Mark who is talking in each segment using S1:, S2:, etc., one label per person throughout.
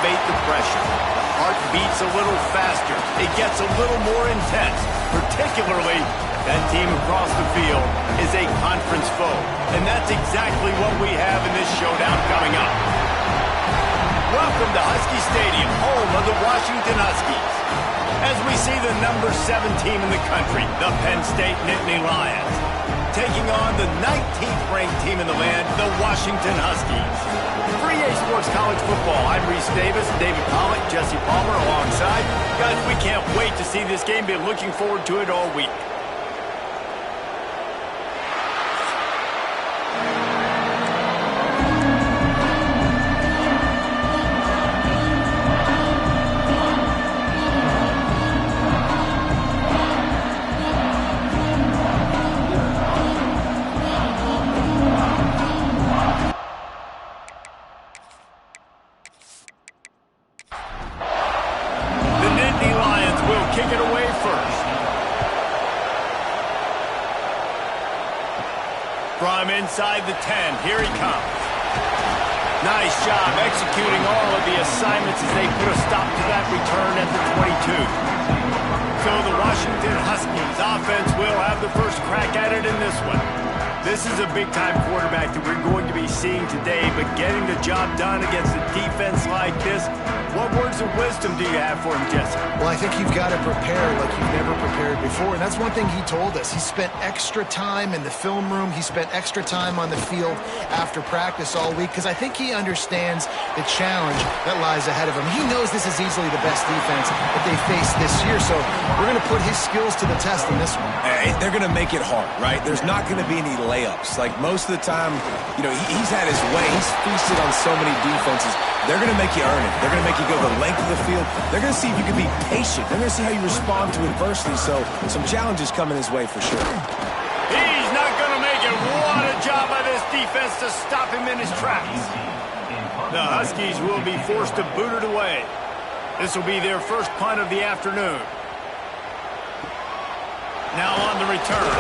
S1: elevate the pressure. The heart beats a little faster. It gets a little more intense, particularly if that team across the field is a conference foe. And that's exactly what we have in this showdown coming up. Welcome to Husky Stadium, home of the Washington Huskies. As we see the number 7 team in the country, the Penn State Nittany Lions, taking on the 19th ranked team in the land, the Washington Huskies. For EA Sports College Football, I'm Reese Davis, David Pollock, Jesse Palmer alongside. Guys, we can't wait to see this game. Been looking forward to it all week. From inside the 10, here he comes. Nice job executing all of the assignments as they put a stop to that return at the 22. So the Washington Huskies offense will have the first crack at it in this one. This is a big-time quarterback that we're going to be seeing today, but getting the job done against a defense like this, what words of wisdom do you have for him, Jesse?
S2: Well, I think you've got to prepare like you've never prepared before, and that's one thing he told us. He spent extra time in the film room. He spent extra time on the field after practice all week because I think he understands the challenge that lies ahead of him. He knows this is easily the best defense that they face this year, so we're going to put his skills to the test in this one.
S3: They're going to make it hard, right? There's not going to be any layups. Like most of the time, you know, he's had his way. He's feasted on so many defenses. They're going to make you earn it. They're going to make you go the length of the field. They're going to see if you can be patient. They're going to see how you respond to adversity. So some challenges coming his way for sure.
S1: He's not going to make it. What a job by this defense to stop him in his tracks. The Huskies will be forced to boot it away. This will be their first punt of the afternoon. Now on the return.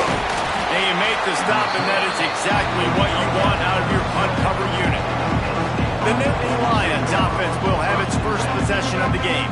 S1: They make the stop, and that is exactly what you want out of your punt cover unit. The Nittany Lions offense will have its first possession of the game.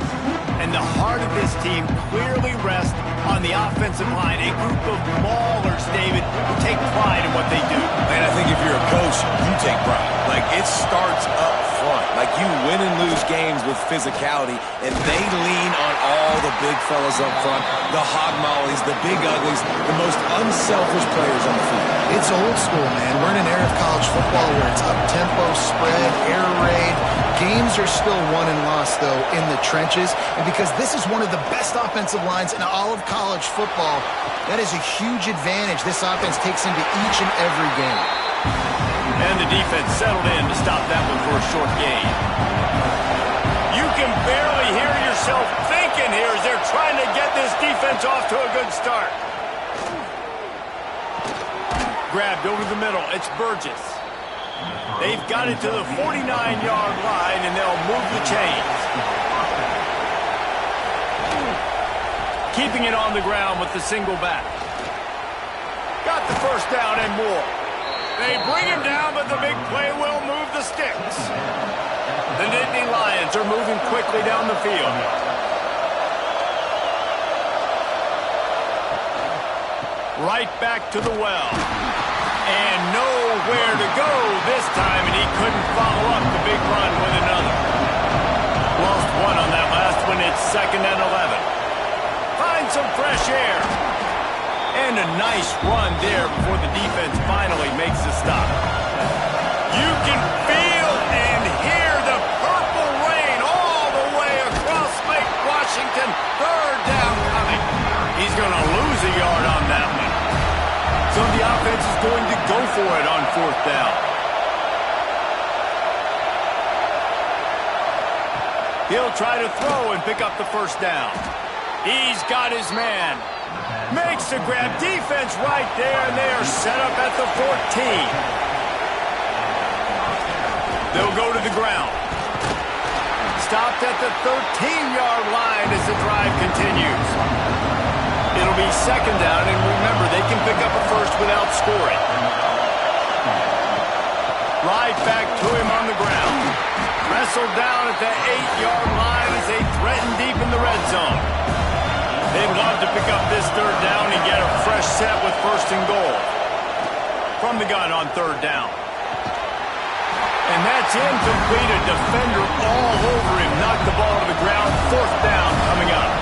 S1: And the heart of this team clearly rests on the offensive line. A group of maulers, David, who take pride in what they do.
S3: And I think if you're a coach, you take pride. Like, it starts up front. Like, you win and lose games with physicality, and they lean on all the big fellas up front, the hog mollies, the big uglies, the most unselfish players on the field.
S2: It's old school, man. We're in an era of college football where it's up-tempo, spread, air raid. Games are still won and lost, though, in the trenches. And because this is one of the best offensive lines in all of college football, that is a huge advantage this offense takes into each and every game.
S1: And the defense settled in to stop that one for a short gain. You can barely hear yourself thinking here as they're trying to get this defense off to a good start. Grabbed over the middle. It's Burgess. They've got it to the 49-yard line, and they'll move the chains. Keeping it on the ground with the single back. Got the first down and more. They bring him down, but the big play will move the sticks. The Nittany Lions are moving quickly down the field. Right back to the well. And nowhere to go this time, and he couldn't follow up the big run with another. Lost one on that last one. It's 2nd and 11. Find some fresh air. And a nice run there before the defense finally makes the stop. You can feel and hear the purple rain all the way across Lake Washington. 3rd down coming. He's going to lose a yard on that one. So the offense is going to go for it on 4th down. He'll try to throw and pick up the first down. He's got his man. Makes the grab. Defense right there, and they are set up at the 14. They'll go to the ground. Stopped at the 13-yard line as the drive continues. It'll be 2nd down, and remember, they can pick up a first without scoring. Right back to him on the ground. Wrestled down down at the 8-yard line as they threaten deep in the red zone. They'd love to pick up this third down and get a fresh set with first and goal. From the gun on third down. And that's incomplete. A defender all over him. Knocked the ball to the ground. Fourth down coming up.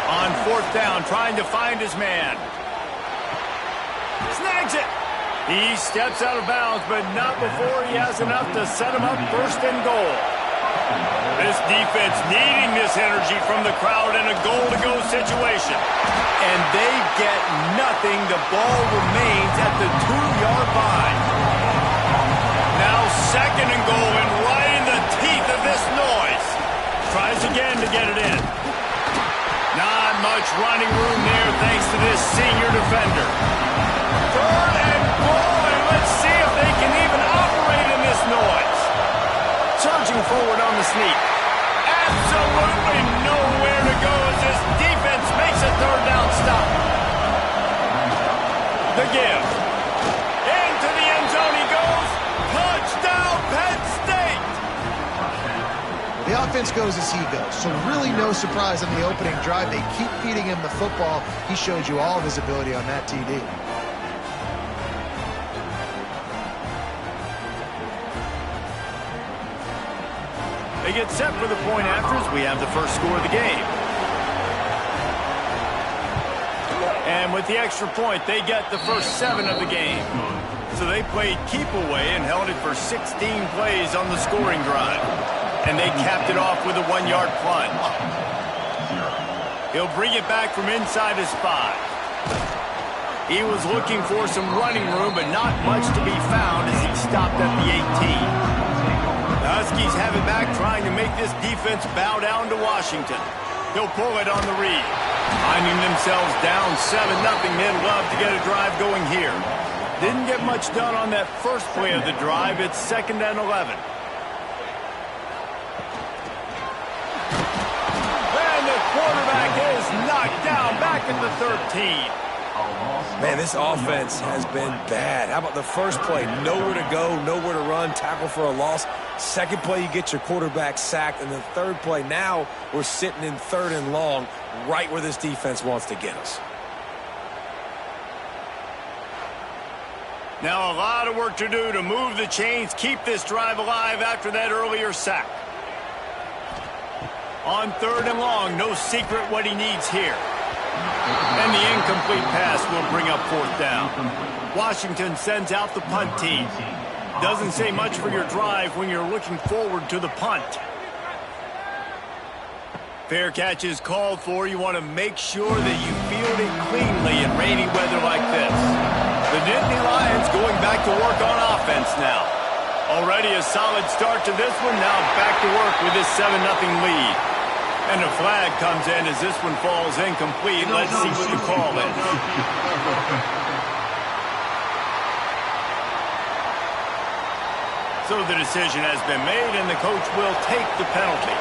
S1: On fourth down, trying to find his man. Snags it. He steps out of bounds, but not before he has enough to set him up first and goal. This defense needing this energy from the crowd in a goal-to-go situation. And they get nothing. The ball remains at the 2-yard line. Now second and goal, and right in the teeth of this noise. Tries again to get it in. Not much running room there thanks to this senior defender. Third and goal, and let's see if they can even operate in this noise. Surging forward on the sneak. Absolutely nowhere to go as this defense makes a third down stop. The give. Into the end zone he goes. Touchdown, Penn State.
S2: The offense goes as he goes, so really no surprise on the opening drive. They keep feeding him the football. He showed you all of his ability on that TD.
S1: They get set for the point afters. We have the first score of the game. And with the extra point, they get the first 7 of the game. So they played keep away and held it for 16 plays on the scoring drive. And they capped it off with a 1-yard plunge. He'll bring it back from inside his 5. He was looking for some running room, but not much to be found as he stopped at the 18. The Huskies have it back, trying to make this defense bow down to Washington. He'll pull it on the read. Finding themselves down 7-0, they'd love to get a drive going here. Didn't get much done on that first play of the drive. It's 2nd and 11. And the quarterback is knocked down back at the 13.
S3: Man, this offense has been bad. How about the first play? Nowhere to go, nowhere to run, tackle for a loss. Second play, you get your quarterback sacked. And the third play, now we're sitting in 3rd and long, right where this defense wants to get us.
S1: Now a lot of work to do to move the chains, keep this drive alive after that earlier sack. On 3rd and long, no secret what he needs here. And the incomplete pass will bring up 4th down. Washington sends out the punt team. Doesn't say much for your drive when you're looking forward to the punt. Fair catch is called for. You want to make sure that you field it cleanly in rainy weather like this. The Nittany Lions going back to work on offense now. Already a solid start to this one. Now back to work with this 7-0 lead. And a flag comes in as this one falls incomplete. Let's see what the call is. So the decision has been made, and the coach will take the penalty.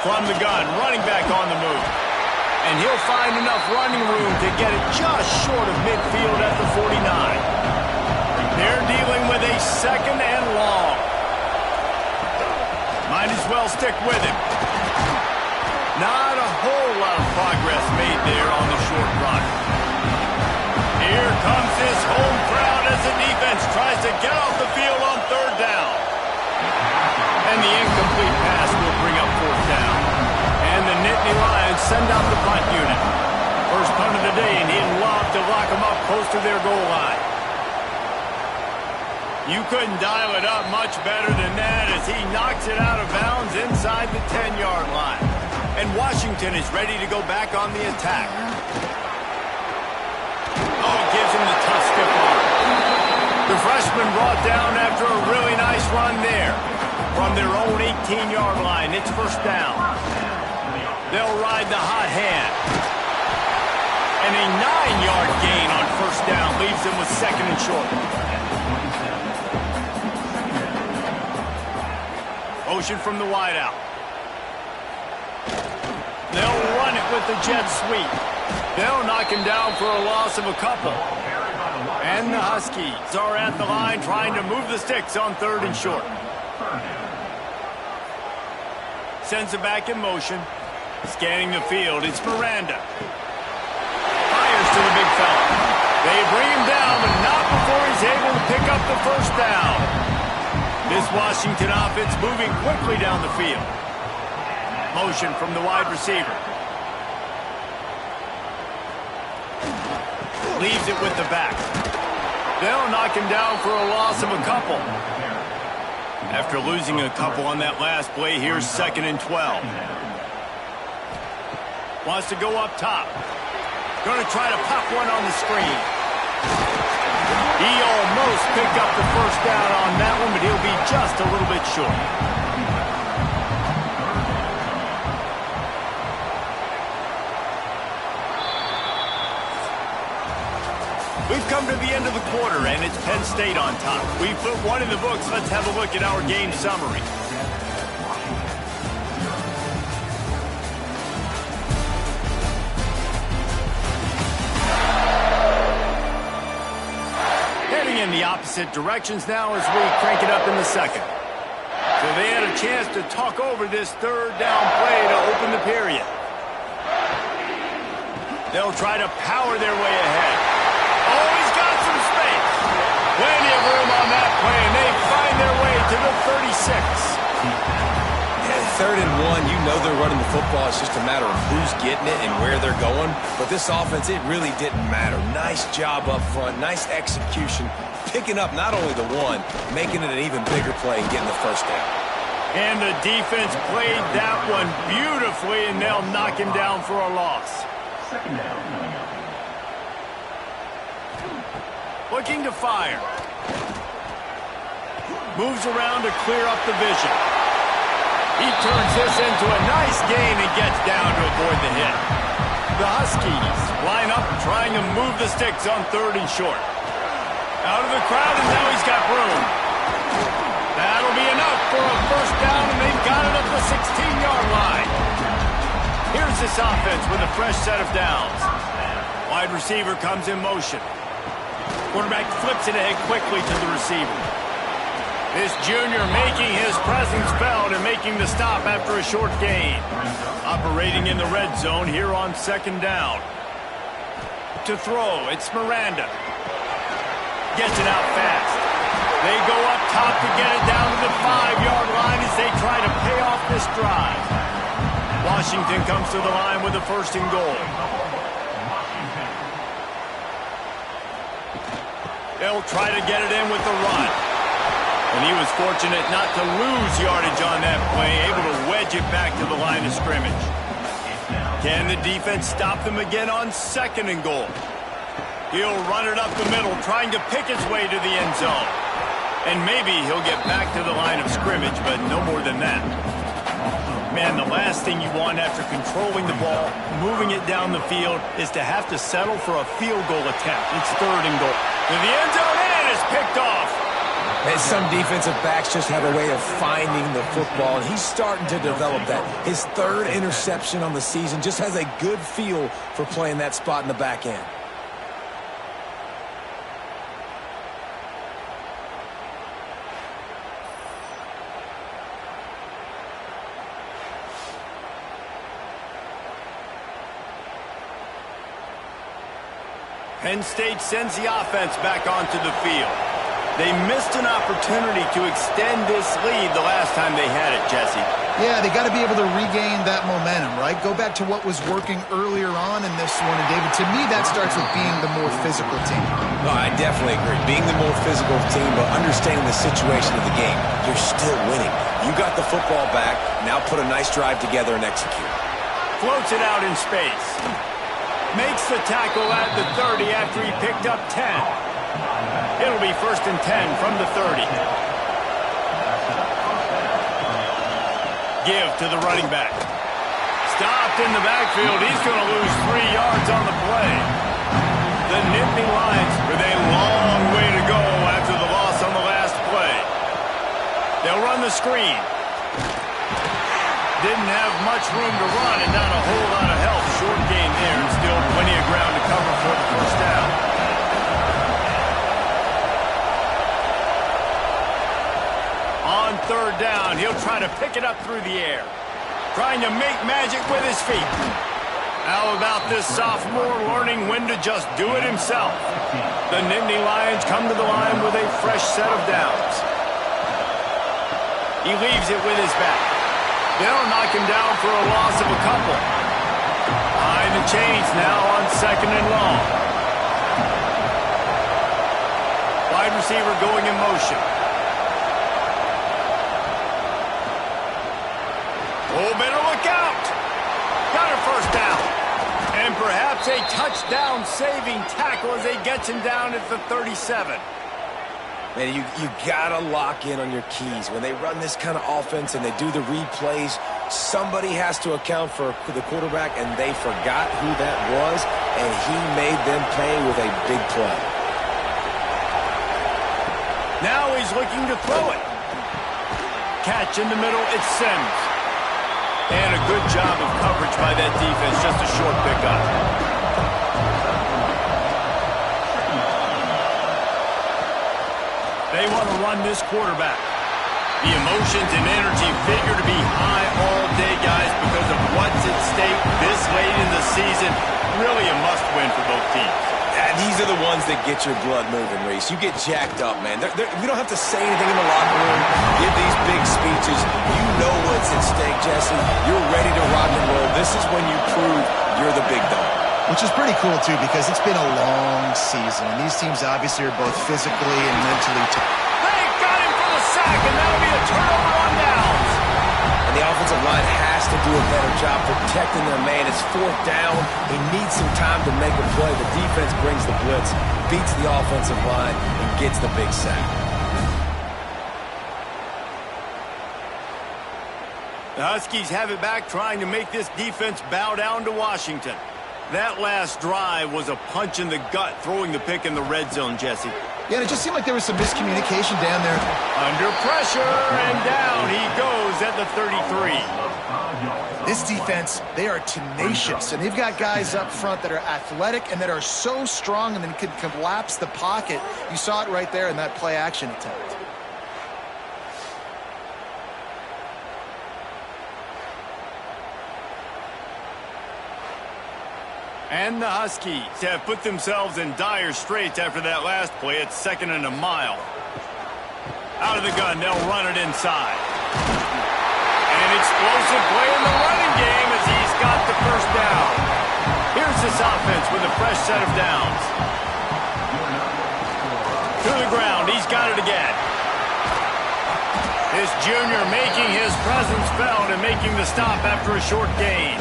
S1: From the gun, running back on the move. And he'll find enough running room to get it just short of midfield at the 49. They're dealing with a 2nd and long. Might as well stick with him. Not a whole lot of progress made there on the short run. Here comes this home crowd as the defense tries to get off the field on 3rd down. And the incomplete pass will bring up 4th down. And the Nittany Lions send out the punt unit. First punt of the day, and he'd love to lock them up close to their goal line. You couldn't dial it up much better than that as he knocks it out of bounds inside the 10-yard line. And Washington is ready to go back on the attack. Oh, gives him the tough stiff arm. The freshman brought down after a really nice run there. From their own 18-yard line, it's 1st down. They'll ride the hot hand. And a 9-yard gain on 1st down leaves them with 2nd and short. Motion from the wideout. They'll run it with the jet sweep. They'll knock him down for a loss of a couple. And the Huskies are at the line trying to move the sticks on 3rd and short. Sends it back in motion. Scanning the field, it's Miranda. Fires to the big fella. They bring him down, but not before he's able to pick up the first down. This Washington offense moving quickly down the field. Motion from the wide receiver. Leaves it with the back. They'll knock him down for a loss of a couple. After losing a couple on that last play, here's 2nd and 12. Wants to go up top. Going to try to pop one on the screen. He almost picked up the first down on that one, but he'll be just a little bit short. We've come to the end of the quarter, and it's Penn State on top. We've put one in the books. Let's have a look at our game summary. Heading in the opposite directions now as we crank it up in the second. So they had a chance to talk over this 3rd down play to open the period. They'll try to power their way ahead. Oh, he's got some space. Plenty of room on that play, and they find their way to the 36.
S3: Yeah, 3rd and 1, you know they're running the football. It's just a matter of who's getting it and where they're going. But this offense, it really didn't matter. Nice job up front, nice execution, picking up not only the one, making it an even bigger play and getting the first down.
S1: And the defense played that one beautifully, and they'll knock him down for a loss.
S4: 2nd down.
S1: Looking to fire. Moves around to clear up the vision. He turns this into a nice gain and gets down to avoid the hit. The Huskies line up trying to move the sticks on 3rd and short. Out of the crowd, and now he's got room. That'll be enough for a first down, and they've got it at the 16-yard line. Here's this offense with a fresh set of downs. Wide receiver comes in motion. Quarterback flips it ahead quickly to the receiver. This junior making his presence felt and making the stop after a short gain. Operating in the red zone here on 2nd down. To throw, it's Miranda. Gets it out fast. They go up top to get it down to the 5-yard line as they try to pay off this drive. Washington comes to the line with a 1st and goal. They'll try to get it in with the run. And he was fortunate not to lose yardage on that play, able to wedge it back to the line of scrimmage. Can the defense stop them again on 2nd and goal? He'll run it up the middle, trying to pick his way to the end zone. And maybe he'll get back to the line of scrimmage, but no more than that. Man, the last thing you want after controlling the ball, moving it down the field, is to have to settle for a field goal attempt. It's 3rd and goal. To the end zone, and it's picked off.
S3: And some defensive backs just have a way of finding the football, and he's starting to develop that. His 3rd interception on the season just has a good feel for playing that spot in the back end.
S1: Penn State sends the offense back onto the field. They missed an opportunity to extend this lead the last time they had it, Jesse.
S2: Yeah, they got to be able to regain that momentum, right? Go back to what was working earlier on in this one. And, David, to me, that starts with being the more physical team.
S3: No, I definitely agree. Being the more physical team, but understanding the situation of the game. You're still winning. You got the football back. Now put a nice drive together and execute.
S1: Floats it out in space. Makes the tackle at the 30 after he picked up 10. It'll be 1st and 10 from the 30. Give to the running back. Stopped in the backfield. He's going to lose 3 yards on the play. The Nittany Lions with a long way to go after the loss on the last play. They'll run the screen. Didn't have much room to run and not a whole lot of help. Short gain there and still plenty of ground to cover for the first down. third down. He'll try to pick it up through the air. Trying to make magic with his feet. How about this sophomore learning when to just do it himself? The Nittany Lions come to the line with a fresh set of downs. He leaves it with his back. They'll knock him down for a loss of a couple. Behind the chains now on 2nd and long. Wide receiver going in motion. Oh, better look out. Got a first down. And perhaps a touchdown-saving tackle as he gets him down at the 37.
S3: Man, you got to lock in on your keys. When they run this kind of offense and they do the replays, somebody has to account for the quarterback, and they forgot who that was, and he made them pay with a big play.
S1: Now he's looking to throw it. Catch in the middle, it's Sims. And a good job of coverage by that defense, just a short pickup. They want to run this quarterback. The emotions and energy figure to be high all day, guys, because of what's at stake this late in the season. Really a must-win for both teams.
S3: And these are the ones that get your blood moving, Reese. You get jacked up, man. We don't have to say anything in the locker room, give these big speeches. You know what's at stake, Jesse. You're ready to rock and roll. This is when you prove you're the big dog.
S2: Which is pretty cool, too, because it's been a long season. And these teams obviously are both physically and mentally tough.
S1: They got him for the sack, and that'll be a turnover on downs.
S3: And the offensive line has to do a better job protecting their man. It's 4th down. He needs some time to make a play. The defense brings the blitz, beats the offensive line, and gets the big sack.
S1: The Huskies have it back, trying to make this defense bow down to Washington. That last drive was a punch in the gut, throwing the pick in the red zone, Jesse.
S2: Yeah, and it just seemed like there was some miscommunication down there.
S1: Under pressure, and down he goes at the 33.
S2: This defense, they are tenacious, and they've got guys up front that are athletic and that are so strong and then can collapse the pocket. You saw it right there in that play-action attempt.
S1: And the Huskies have put themselves in dire straits after that last play. It's 2nd and a mile. Out of the gun, they'll run it inside. An explosive play in the running game as he's got the first down. Here's this offense with a fresh set of downs. To the ground, he's got it again. This junior making his presence felt and making the stop after a short gain.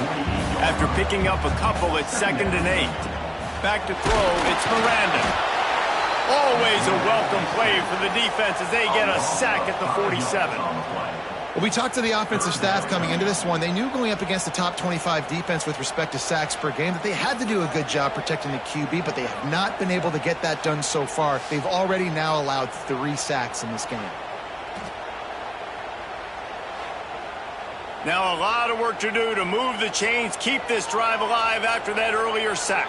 S1: After picking up a couple at 2nd and 8. Back to throw, it's Miranda. Always a welcome play for the defense as they get a sack at the 47.
S2: Well, we talked to the offensive staff coming into this one. They knew going up against the top 25 defense with respect to sacks per game that they had to do a good job protecting the QB, but they have not been able to get that done so far. They've already now allowed 3 sacks in this game.
S1: Now a lot of work to do to move the chains, keep this drive alive after that earlier sack.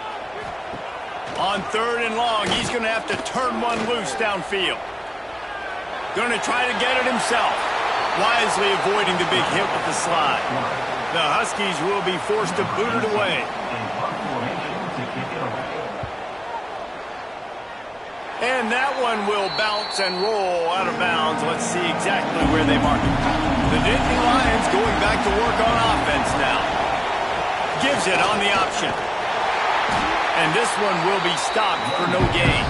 S1: On 3rd and long, he's going to have to turn one loose downfield. Going to try to get it himself, wisely avoiding the big hit with the slide. The Huskies will be forced to boot it away. And that one will bounce and roll out of bounds. Let's see exactly where they mark it. The Nittany Lions going back to work on offense now. Gives it on the option. And this one will be stopped for no gain.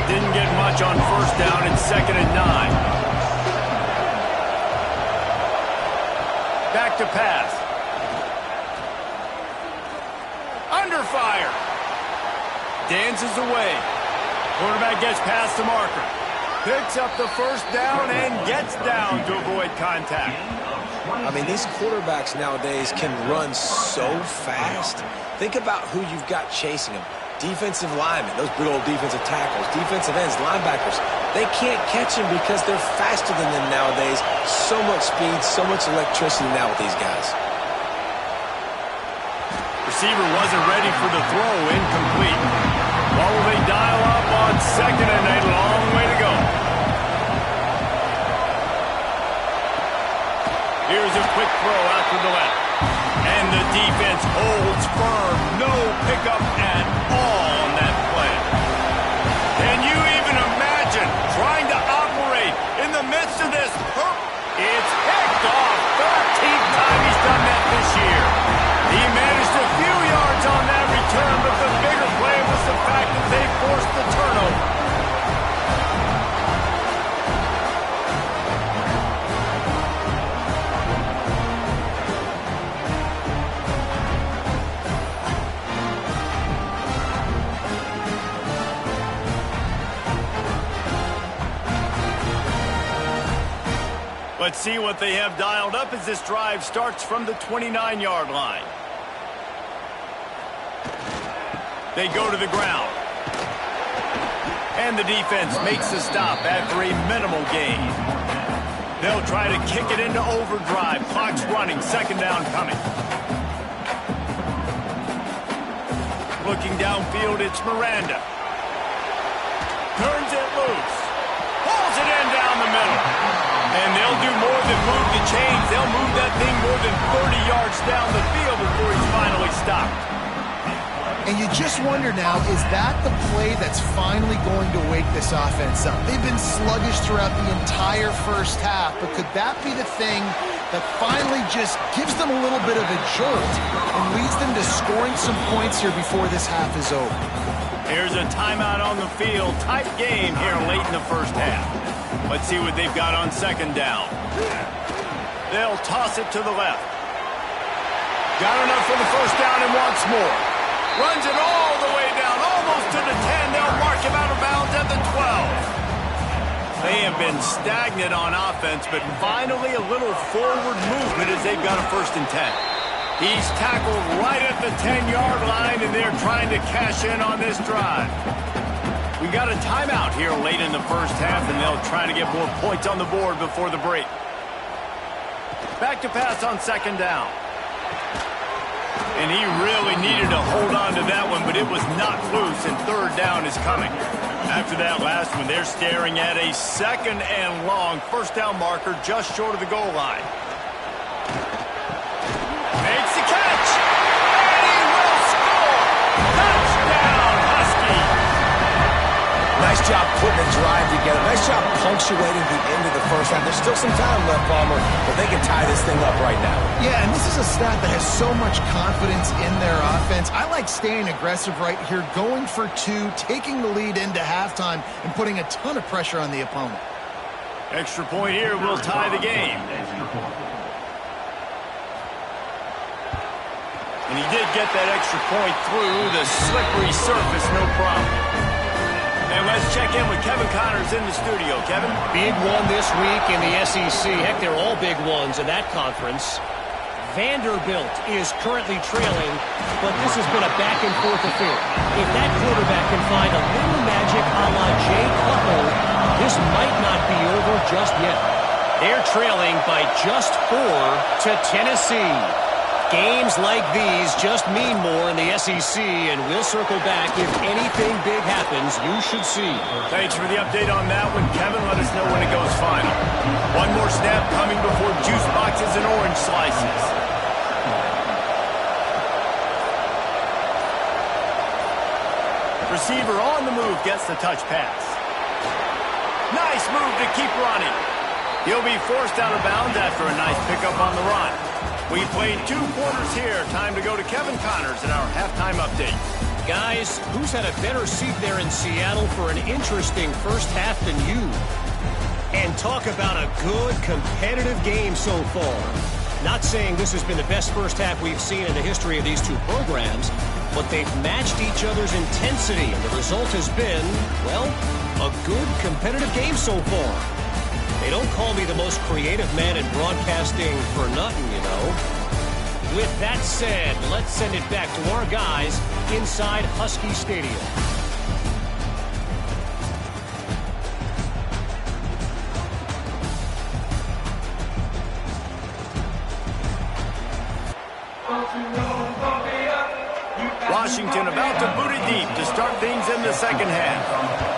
S1: Didn't get much on 1st down. It's 2nd and 9. Back to pass. Under fire. Dances away. Quarterback gets past the marker. Picks up the first down and gets down to avoid contact.
S3: I mean, these quarterbacks nowadays can run so fast. Think about who you've got chasing them. Defensive linemen, those good old defensive tackles, defensive ends, linebackers. They can't catch them because they're faster than them nowadays. So much speed, so much electricity now with these guys.
S1: Receiver wasn't ready for the throw, incomplete. What will they dial up on 2nd and 8? Long way to go. Here's a quick throw out to the left. And the defense holds firm. No pickup at all on that play. Can you even imagine trying to operate in the midst of this? It's picked off. 13th time he's done that this year. He managed a few yards on that return, but the bigger play was the fact that they forced the turnover. Let's see what they have dialed up as this drive starts from the 29-yard line. They go to the ground. And the defense makes the stop after a minimal gain. They'll try to kick it into overdrive. Clock's running. Second down coming. Looking downfield, it's Miranda. Turns it loose. Pulls it in down the middle. And they'll do more than move the chains. They'll move that thing more than 30 yards down the field before he's finally stopped.
S2: And you just wonder now, is that the play that's finally going to wake this offense up? They've been sluggish throughout the entire first half, but could that be the thing that finally just gives them a little bit of a jolt and leads them to scoring some points here before this half is over?
S1: Here's a timeout on the field. Tight game here late in the first half. Let's see what they've got on second down. They'll toss it to the left. Got enough for the first down and wants more. Runs it all the way down, almost to the 10. They'll mark him out of bounds at the 12. They have been stagnant on offense, but finally a little forward movement as they've got a 1st and 10. He's tackled right at the 10-yard line, and they're trying to cash in on this drive. We got a timeout here late in the first half, and they'll try to get more points on the board before the break. Back to pass on second down. And he really needed to hold on to that one, but it was knocked loose, and third down is coming. After that last one, they're staring at a 2nd and long. First down marker just short of the goal line. Makes the catch, and he will score! Touchdown, Husky!
S3: Nice job putting a drive together. Nice job punctuating the end of the first half. There's still some time left, Palmer, but they can tie this thing up right now.
S2: Yeah, and this is a stat that has so much confidence in their offense. I like staying aggressive right here, going for 2, taking the lead into halftime, and putting a ton of pressure on the opponent.
S1: Extra point here will tie the game. And he did get that extra point through the slippery surface, no problem. And let's check in with Kevin Connors in the studio. Kevin?
S4: Big one this week in the SEC. Heck, they're all big ones in that conference. Vanderbilt is currently trailing, but this has been a back-and-forth affair. If that quarterback can find a little magic a la Jay Cutler, this might not be over just yet. They're trailing by just 4 to Tennessee. Games like these just mean more in the SEC, and we'll circle back. If anything big happens, you should see.
S1: Thanks for the update on that one, Kevin. Let us know when it goes final. One more snap coming before juice boxes and orange slices. Receiver on the move gets the touch pass. Nice move to keep running. He'll be forced out of bounds after a nice pickup on the run. We played 2 quarters here. Time to go to Kevin Connors in our halftime update.
S4: Guys, who's had a better seat there in Seattle for an interesting first half than you? And talk about a good, competitive game so far. Not saying this has been the best first half we've seen in the history of these 2 programs, but they've matched each other's intensity, and the result has been, well, a good, competitive game so far. They don't call me the most creative man in broadcasting for nothing, you know. With that said, let's send it back to our guys inside Husky Stadium.
S1: Washington about to boot it deep to start things in the second half.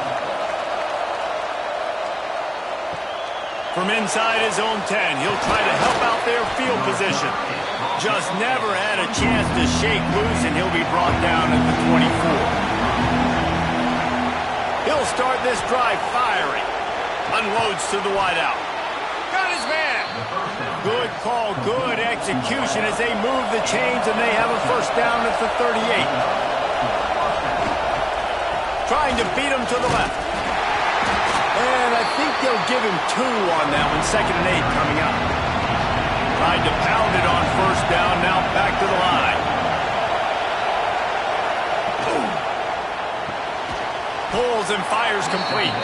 S1: From inside his own 10, he'll try to help out their field position. Just never had a chance to shake loose, and he'll be brought down at the 24. He'll start this drive firing. Unloads to the wideout. Got his man. Good call, good execution as they move the chains, and they have a first down at the 38. Trying to beat him to the left. And I think they'll give him 2 on that one. 2nd and 8 coming up. Tried to pound it on first down, now back to the line. Boom. Pulls and fires complete.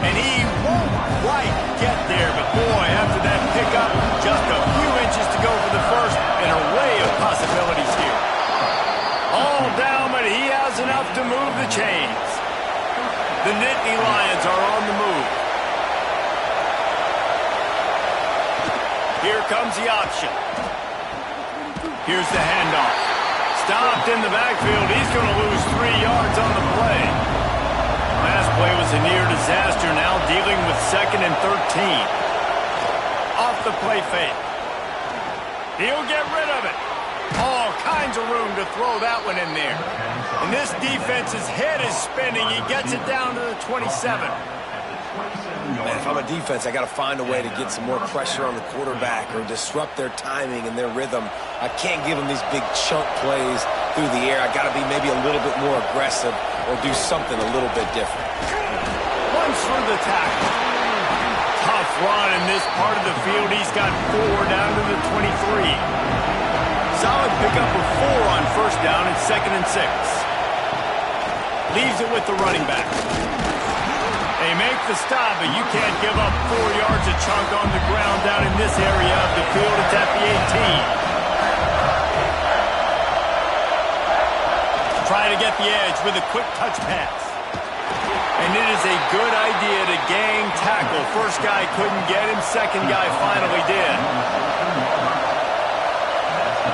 S1: And he won't quite get there, but boy, after that pickup, just a few inches to go for the first, an array of possibilities here. All down, but he has enough to move the chains. The Nittany Lions are on the move. Here comes the option. Here's the handoff. Stopped in the backfield. He's going to lose 3 yards on the play. Last play was a near disaster, now dealing with 2nd and 13. Off the play fake. He'll get rid of it. All kinds of room to throw that one in there. And this defense's head is spinning. He gets it down to the 27.
S3: Man, if I'm a defense, I got to find a way to get some more pressure on the quarterback or disrupt their timing and their rhythm. I can't give them these big chunk plays through the air. I got to be maybe a little bit more aggressive or do something a little bit different.
S1: Runs through the tackle. Tough run in this part of the field. He's got 4 down to the 23. Solid pickup of 4 on first down and 2nd and 6. Leaves it with the running back. They make the stop, but you can't give up 4 yards a chunk on the ground down in this area of the field. It's at the 18. Try to get the edge with a quick touch pass. And it is a good idea to gang tackle. First guy couldn't get him. Second guy finally did.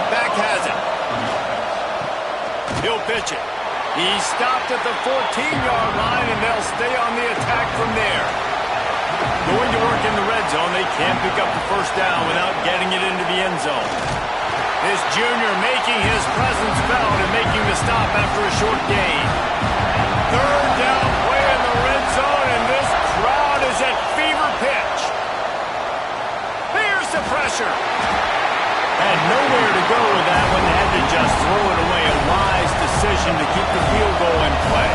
S1: Back has it. He'll pitch it. He's stopped at the 14-yard line, and they'll stay on the attack from there. Going to work in the red zone. They can't pick up the first down without getting it into the end zone. This junior making his presence felt and making the stop after a short gain. 3rd down play in the red zone, and this crowd is at fever pitch. Here's the pressure. Had nowhere to go with that one. Had to just throw it away. A wise decision to keep the field goal in play.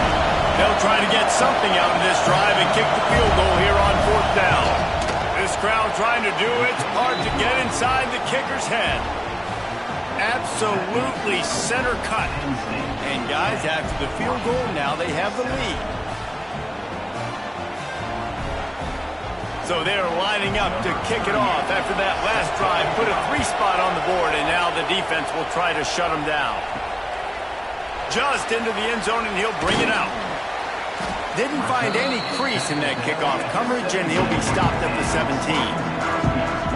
S1: They'll try to get something out of this drive and kick the field goal here on 4th down. This crowd trying to do its part to get inside the kicker's head. Absolutely center cut. And guys, after the field goal, now they have the lead. So they're lining up to kick it off after that last drive. Put a 3 spot on the board, and now the defense will try to shut them down. Just into the end zone, and he'll bring it out. Didn't find any crease in that kickoff coverage, and he'll be stopped at the 17.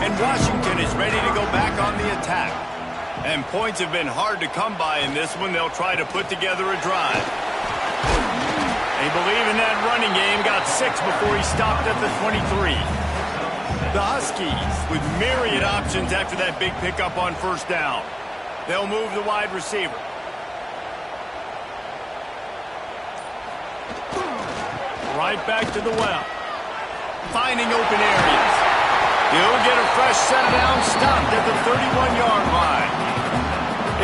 S1: And Washington is ready to go back on the attack. And points have been hard to come by in this one. They'll try to put together a drive. They believe in that running game. Got 6 before he stopped at the 23. The Huskies with myriad options after that big pickup on first down. They'll move the wide receiver. Right back to the well. Finding open areas. He'll get a fresh set down, stopped at the 31-yard line.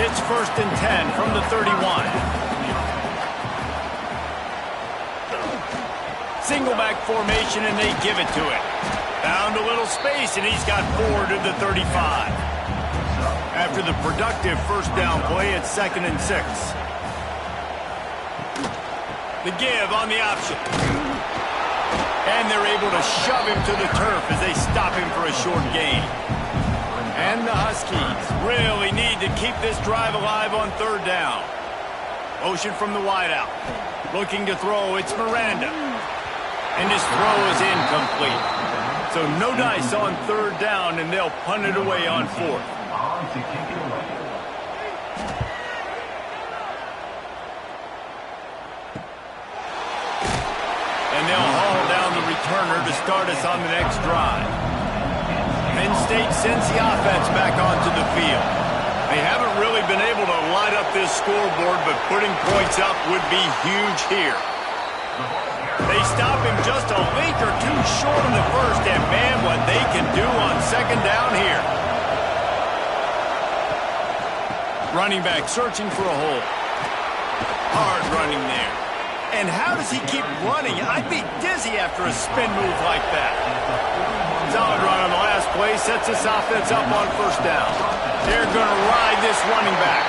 S1: It's 1st and 10 from the 31. Single back formation, and they give it to him. Found a little space, and he's got 4 to the 35. After the productive first down play, it's 2nd and 6. The give on the option. And they're able to shove him to the turf as they stop him for a short gain. And the Huskies really need to keep this drive alive on 3rd down. Motion from the wideout. Looking to throw, it's Miranda. And his throw is incomplete. So no dice on 3rd down, and they'll punt it away on 4th. And they'll haul down the returner to start us on the next drive. Penn State sends the offense back onto the field. They haven't really been able to light up this scoreboard, but putting points up would be huge here. They stop him just a link or two short in the first, and man, what they can do on second down here. Running back searching for a hole. Hard running there. And how does he keep running? I'd be dizzy after a spin move like that. Solid run on the last play, sets this offense up on first down. They're going to ride this running back.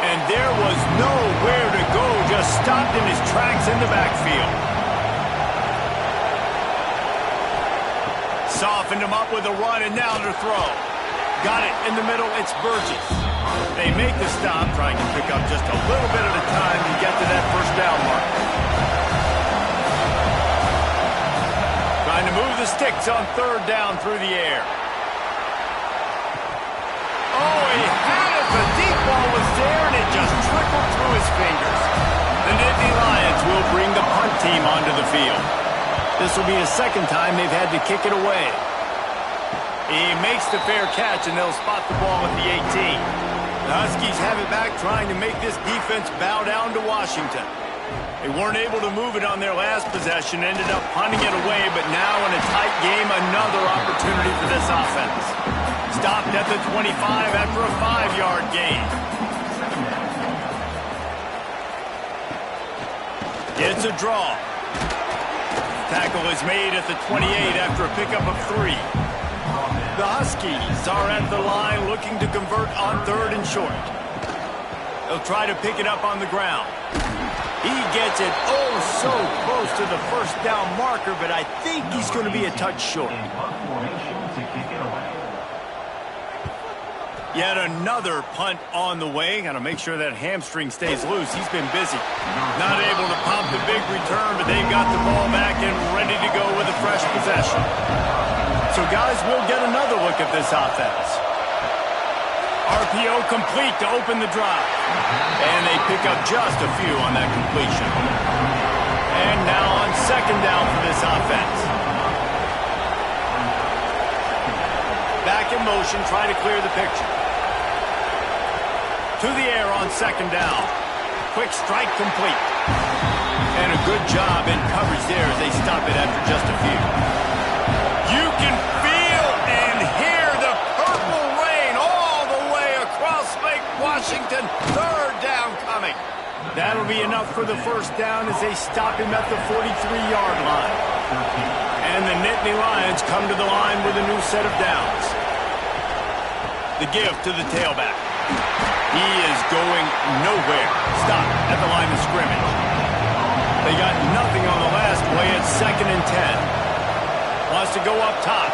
S1: And there was nowhere to go, just stopped in his tracks in the backfield. Softened him up with a run, and now to throw. Got it in the middle, it's Burgess. They make the stop, trying to pick up just a little bit at a time to get to that first down mark. Trying to move the sticks on third down through the air. Oh, he had it. The deep ball was there, and it just trickled through his fingers. The Nittany Lions will bring the punt team onto the field. This will be the second time they've had to kick it away. He makes the fair catch, and they'll spot the ball at the 18. The Huskies have it back, trying to make this defense bow down to Washington. They weren't able to move it on their last possession, ended up punting it away, but now in a tight game, another opportunity for this offense. Stopped at the 25 after a 5-yard gain. It's a draw. Tackle is made at the 28 after a pickup of 3. The Huskies are at the line looking to convert on third and short. They'll try to pick it up on the ground. He gets it oh so close to the first down marker, but I think he's going to be a touch short. Yet another punt on the way. Got to make sure that hamstring stays loose. He's been busy. Not able to pump the big return, but they've got the ball back and ready to go with a fresh possession. So, guys, we'll get another look at this offense. RPO complete to open the drive. And they pick up just a few on that completion. And now on second down for this offense. Back in motion, trying to clear the picture. To the air on second down. Quick strike complete. And a good job in coverage there as they stop it after just a few. You can feel and hear the purple rain all the way across Lake Washington. Third down coming. That'll be enough for the first down as they stop him at the 43-yard line. And the Nittany Lions come to the line with a new set of downs. The give to the tailback. He is going nowhere. Stop at the line of scrimmage. They got nothing on the last play at 2nd and 10. Wants to go up top.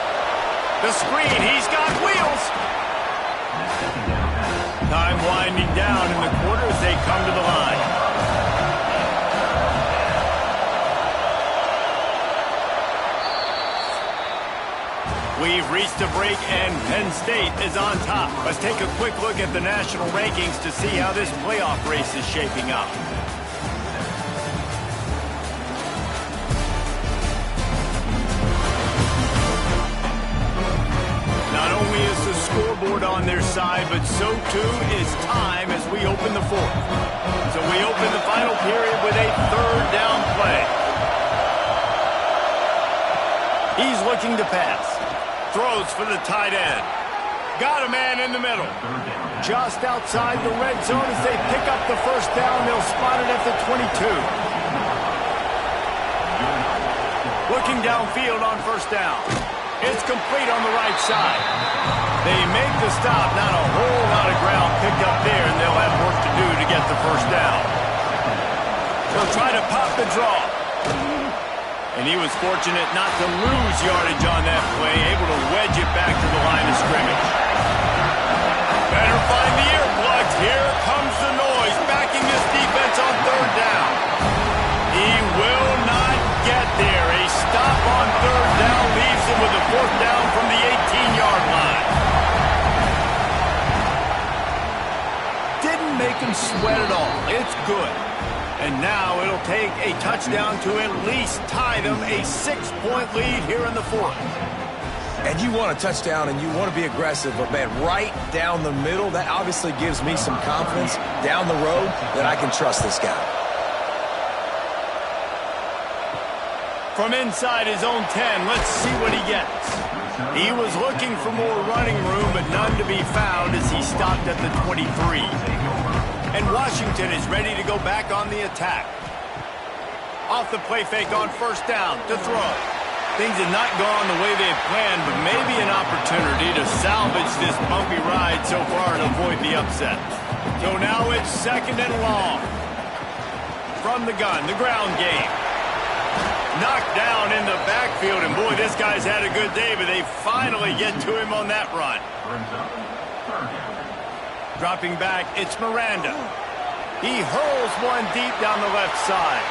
S1: The screen, he's got wheels. Time winding down in the quarter as they come to the line. We've reached a break, and Penn State is on top. Let's take a quick look at the national rankings to see how this playoff race is shaping up. Not only is the scoreboard on their side, but so too is time as we open the fourth. So we open the final period with a third down play. He's looking to pass. Throws for the tight end. Got a man in the middle. Just outside the red zone as they pick up the first down. They'll spot it at the 22. Looking downfield on first down. It's complete on the right side. They make the stop. Not a whole lot of ground picked up there, and they'll have work to do to get the first down. They'll try to pop the draw. And he was fortunate not to lose yardage on that play, able to wedge it back to the line of scrimmage. Better find the earplugs. Here comes the noise, backing this defense on third down. He will not get there. A stop on third down leaves him with a fourth down from the 18-yard line. Didn't make him sweat at all. It's good. And now it'll take a touchdown to at least tie them a 6-point lead here in the fourth.
S3: And you want a touchdown and you want to be aggressive, but man, right down the middle, that obviously gives me some confidence down the road that I can trust this guy.
S1: From inside his own 10, let's see what he gets. He was looking for more running room, but none to be found as he stopped at the 23. And Washington is ready to go back on the attack. Off the play fake on first down to throw. Things have not gone the way they had planned, but maybe an opportunity to salvage this bumpy ride so far and avoid the upset. So now it's 2nd and long. From the gun, the ground game. Knocked down in the backfield, and boy, this guy's had a good day, but they finally get to him on that run. Dropping back, it's Miranda. He hurls one deep down the left side.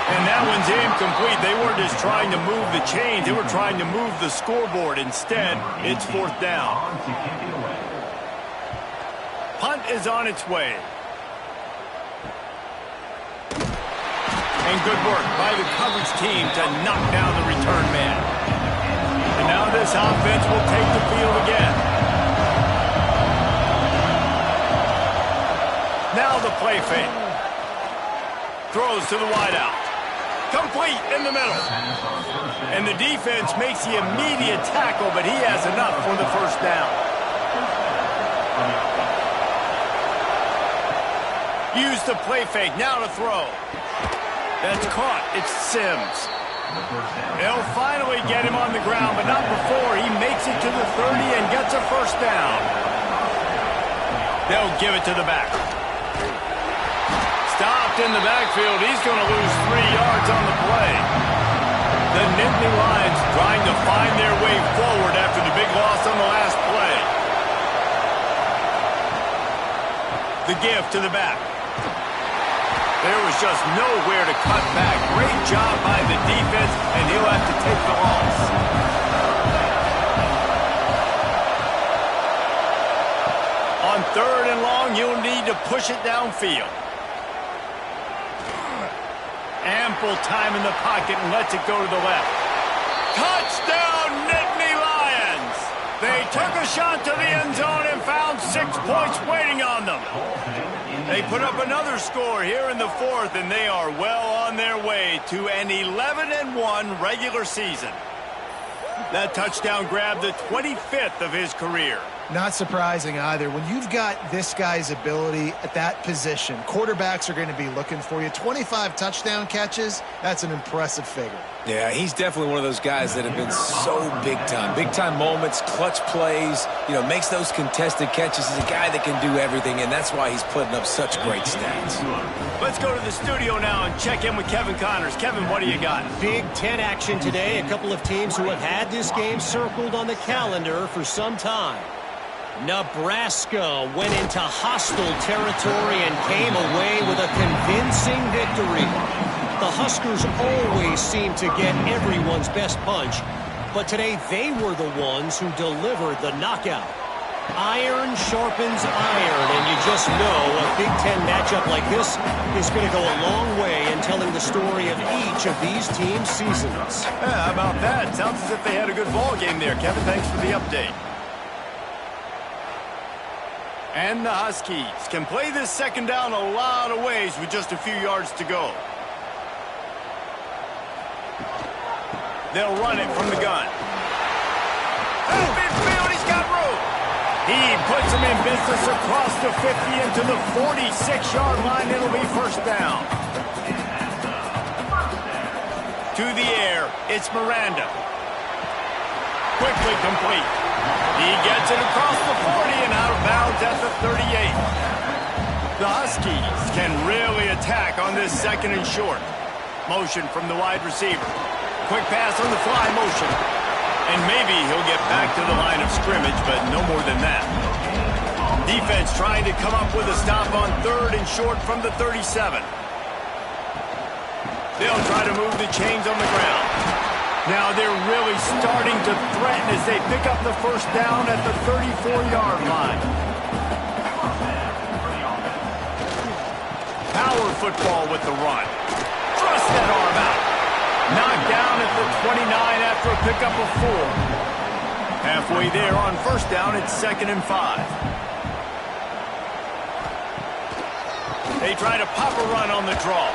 S1: And that one's incomplete. They weren't just trying to move the chains. They were trying to move the scoreboard. Instead, it's 4th down. Punt is on its way. And good work by the coverage team to knock down the return man. And now this offense will take the field again. Now the play fake. Throws to the wideout. Complete in the middle. And the defense makes the immediate tackle, but he has enough for the first down. Use the play fake, now to throw. That's caught, it's Sims. They'll finally get him on the ground, but not before he makes it to the 30 and gets a first down. They'll give it to the back. Stopped in the backfield. He's going to lose 3 yards on the play. The Nittany Lions trying to find their way forward after the big loss on the last play. The give to the back. There was just nowhere to cut back. Great job by the defense, and he'll have to take the loss. On 3rd and long, you'll need to push it downfield. Ample time in the pocket and lets it go to the left. Touchdown, Nittany Lions! They took a shot to the end zone and found 6 points waiting on them. They put up another score here in the 4th, and they are well on their way to an 11-1 regular season. That touchdown grabbed the 25th of his career.
S2: Not surprising either. When you've got this guy's ability at that position, quarterbacks are going to be looking for you. 25 touchdown catches, that's an impressive figure.
S3: Yeah, he's definitely one of those guys that have been so big time. Big time moments, clutch plays, makes those contested catches. He's a guy that can do everything, and that's why he's putting up such great stats.
S1: Let's go to the studio now and check in with Kevin Connors. Kevin, what do you got?
S4: Big Ten action today. A couple of teams who have had this game circled on the calendar for some time. Nebraska went into hostile territory and came away with a convincing victory. The Huskers always seem to get everyone's best punch, but today they were the ones who delivered the knockout. Iron sharpens iron, and you just know a Big Ten matchup like this is going to go a long way in telling the story of each of these teams' seasons.
S1: How about that? Sounds as if they had a good ball game there. Kevin, thanks for the update. And the Huskies can play this second down a lot of ways with just a few yards to go. They'll run it from the gun. Midfield, he's got room. He puts him in business across the 50 into the 46-yard line. It'll be first down. To the air, it's Miranda. Quickly complete. He gets it across the 40 and out of bounds at the 38. The Huskies can really attack on this 2nd and short. Motion from the wide receiver. Quick pass on the fly motion. And maybe he'll get back to the line of scrimmage, but no more than that. Defense trying to come up with a stop on 3rd and short from the 37. They'll try to move the chains on the ground. Now they're really starting to threaten as they pick up the first down at the 34-yard line. Powerful football with the run. Thrust that arm out. Knocked down at the 29 after a pickup of 4. Halfway there on first down, it's 2nd and 5. They try to pop a run on the draw.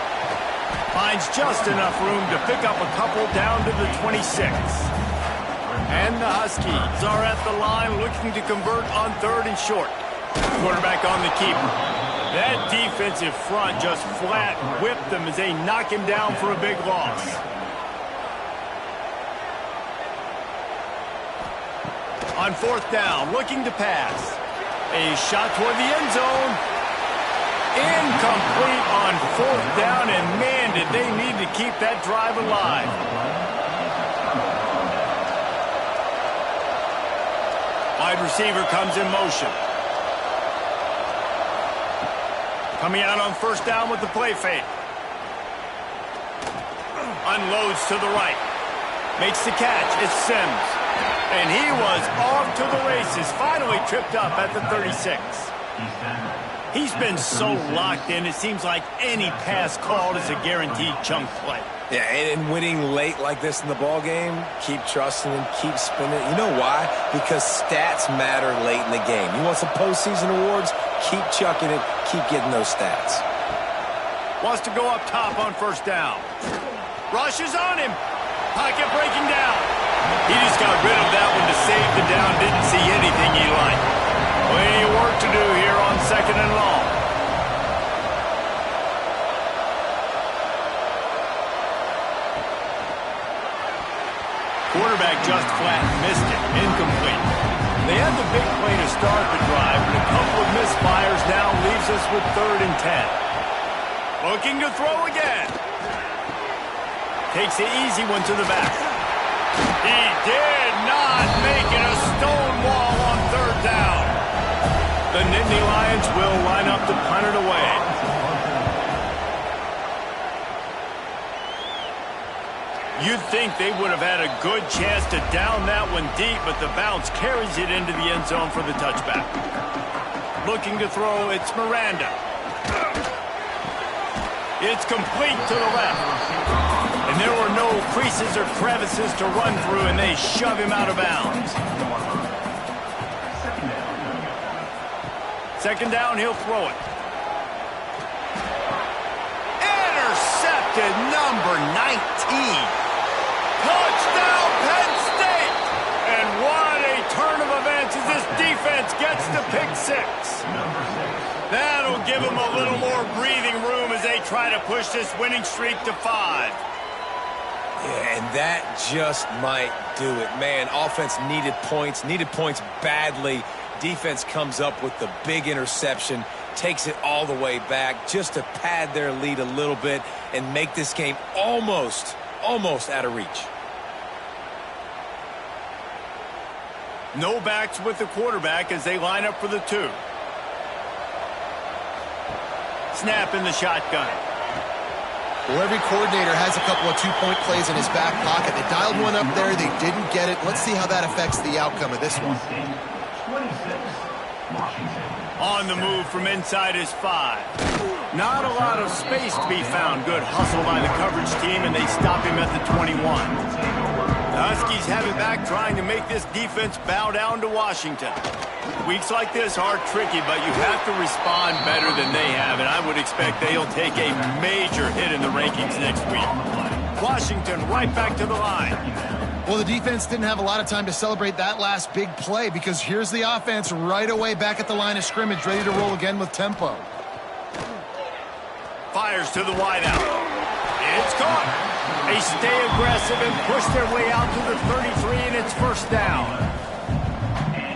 S1: Finds just enough room to pick up a couple down to the 26. And the Huskies are at the line looking to convert on 3rd and short. Quarterback on the keeper. That defensive front just flat whipped them as they knock him down for a big loss. On 4th down, looking to pass. A shot toward the end zone. Incomplete on 4th down, and man, did they need to keep that drive alive. Wide receiver comes in motion. Coming out on 1st down with the play fake. Unloads to the right. Makes the catch. It's Sims. And he was off to the races. Finally tripped up at the 36. He's been so locked in, it seems like any pass called is a guaranteed chunk play.
S3: Yeah, and winning late like this in the ball game, keep trusting him, keep spinning. You know why? Because stats matter late in the game. You want some postseason awards? Keep chucking it, keep getting those stats.
S1: Wants to go up top on 1st down. Rushes on him. Pocket breaking down. He just got rid of that one to save the down. Didn't see anything he liked. Plenty of work to do here on 2nd and long. Quarterback just flat missed it. Incomplete. They had the big play to start the drive, but a couple of misfires now leaves us with 3rd and 10. Looking to throw again. Takes the easy one to the back. He did not make it a stone wall on 3rd down. The Nittany Lions will line up to punt it away. You'd think they would have had a good chance to down that one deep, but the bounce carries it into the end zone for the touchback. Looking to throw, it's Miranda. It's complete to the left. And there were no creases or crevices to run through, and they shove him out of bounds. 2nd down, he'll throw it. Intercepted, number 19. Touchdown, Penn State! And what a turn of events as this defense gets to pick 6. That'll give them a little more breathing room as they try to push this winning streak to 5.
S3: Yeah, and that just might do it. Man, offense needed points badly. Defense comes up with the big interception, takes it all the way back just to pad their lead a little bit and make this game almost out of reach.
S1: No backs with the quarterback as they line up for the 2. Snap in the shotgun.
S2: Well, every coordinator has a couple of 2-point plays in his back pocket. They dialed one up there. They didn't get it. Let's see how that affects the outcome of this one.
S1: On the move from inside his 5. Not a lot of space to be found. Good hustle by the coverage team, and they stop him at the 21. The Huskies have it back, trying to make this defense bow down to Washington. Weeks like this are tricky, but you have to respond better than they have, and I would expect they'll take a major hit in the rankings next week. Washington right back to the line.
S2: Well, the defense didn't have a lot of time to celebrate that last big play because here's the offense right away back at the line of scrimmage, ready to roll again with tempo.
S1: Fires to the wideout. It's caught. They stay aggressive and push their way out to the 33, and it's 1st down.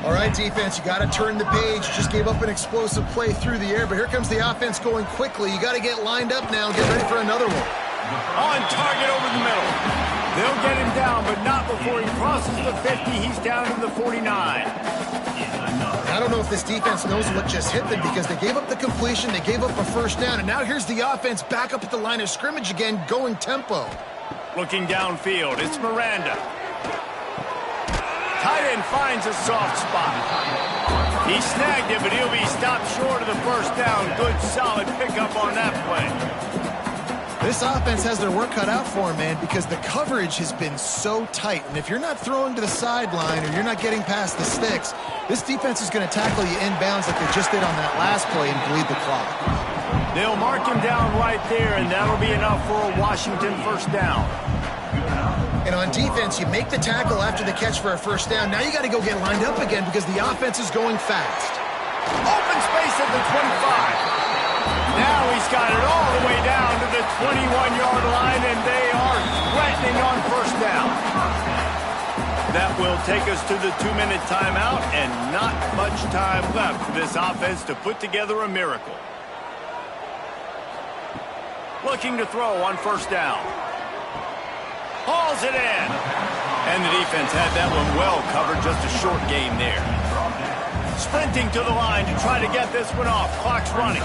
S2: All right, defense, you got to turn the page. Just gave up an explosive play through the air, but here comes the offense going quickly. You got to get lined up now and get ready for another one.
S1: On target over the middle. They'll get him down, but not before he crosses the 50. He's down to the 49.
S2: I don't know if this defense knows what just hit them because they gave up the completion, they gave up a 1st down, and now here's the offense back up at the line of scrimmage again, going tempo.
S1: Looking downfield, it's Miranda. Tight end finds a soft spot. He snagged it, but he'll be stopped short of the first down. Good, solid pickup on that play.
S2: This offense has their work cut out for them, man, because the coverage has been so tight. And if you're not throwing to the sideline or you're not getting past the sticks, this defense is going to tackle you inbounds like they just did on that last play and bleed the clock.
S1: They'll mark him down right there, and that'll be enough for a Washington first down.
S2: And on defense, you make the tackle after the catch for a first down. Now you got to go get lined up again because the offense is going fast.
S1: Open space at the 25. Now he's got it all the way down to the 21-yard line, and they are threatening on first down. That will take us to the 2-minute timeout, and not much time left for this offense to put together a miracle. Looking to throw on first down. Hauls it in. And the defense had that one well covered, just a short gain there. Sprinting to the line to try to get this one off. Clock's running.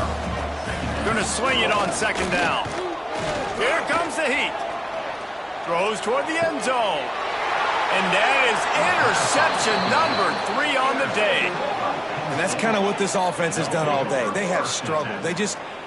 S1: Going to swing it on second down. Here comes the heat. Throws toward the end zone. And that is interception number 3 on the day.
S3: And that's kind of what this offense has done all day. They have struggled.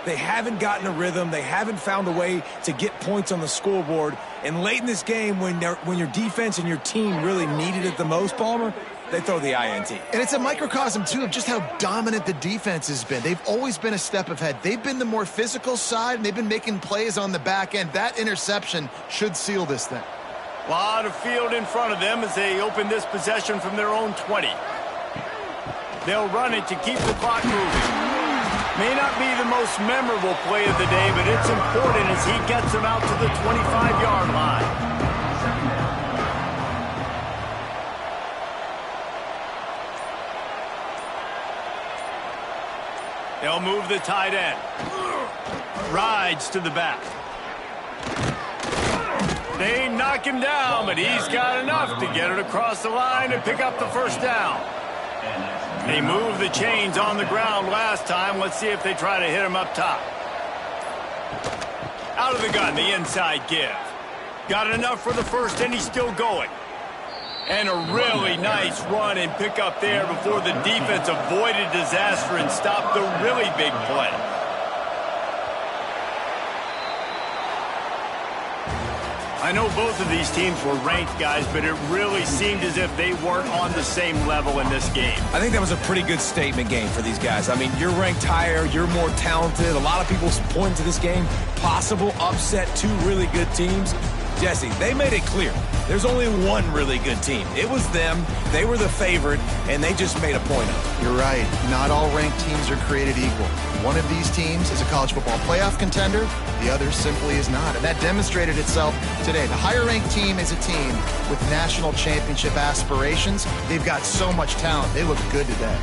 S3: They haven't gotten a rhythm. They haven't found a way to get points on the scoreboard. And late in this game, when your defense and your team really needed it the most, Palmer, they throw the INT.
S2: And it's a microcosm, too, of just how dominant the defense has been. They've always been a step ahead. They've been the more physical side, and they've been making plays on the back end. That interception should seal this thing.
S1: A lot of field in front of them as they open this possession from their own 20. They'll run it to keep the clock moving. May not be the most memorable play of the day, but it's important as he gets them out to the 25-yard line. They'll move the tight end. Rides to the back. They knock him down, but he's got enough to get it across the line and pick up the first down. They moved the chains on the ground last time. Let's see if they try to hit him up top. Out of the gun, the inside give. Got enough for the first, and he's still going. And a really nice run and pick up there before the defense avoided disaster and stopped the really big play. I know both of these teams were ranked, guys, but it really seemed as if they weren't on the same level in this game.
S3: I think that was a pretty good statement game for these guys. I mean, you're ranked higher, you're more talented. A lot of people point to this game, possible upset, 2 really good teams. Jesse, they made it clear. There's only one really good team. It was them. They were the favorite, and they just made a point of it.
S2: You're right. Not all ranked teams are created equal. One of these teams is a college football playoff contender. The other simply is not. And that demonstrated itself today. The higher-ranked team is a team with national championship aspirations. They've got so much talent. They look good today.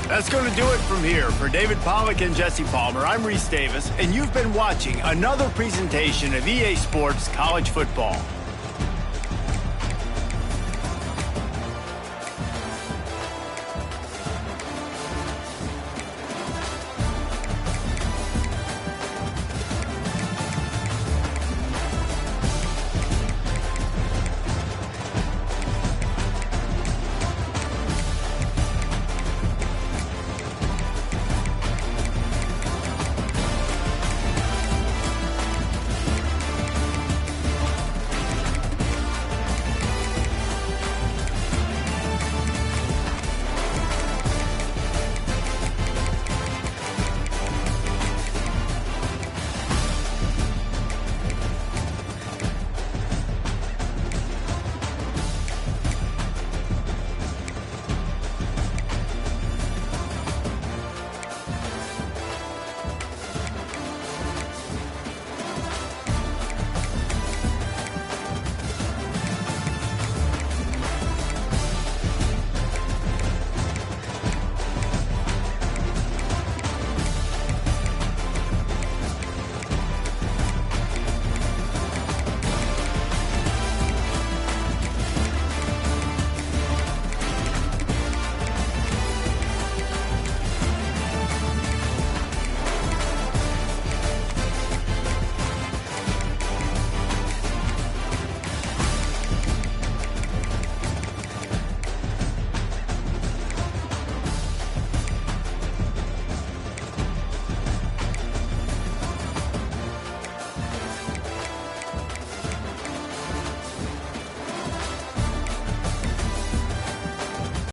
S1: That's going to do it from here. For David Pollack and Jesse Palmer, I'm Reese Davis, and you've been watching another presentation of EA Sports College Football.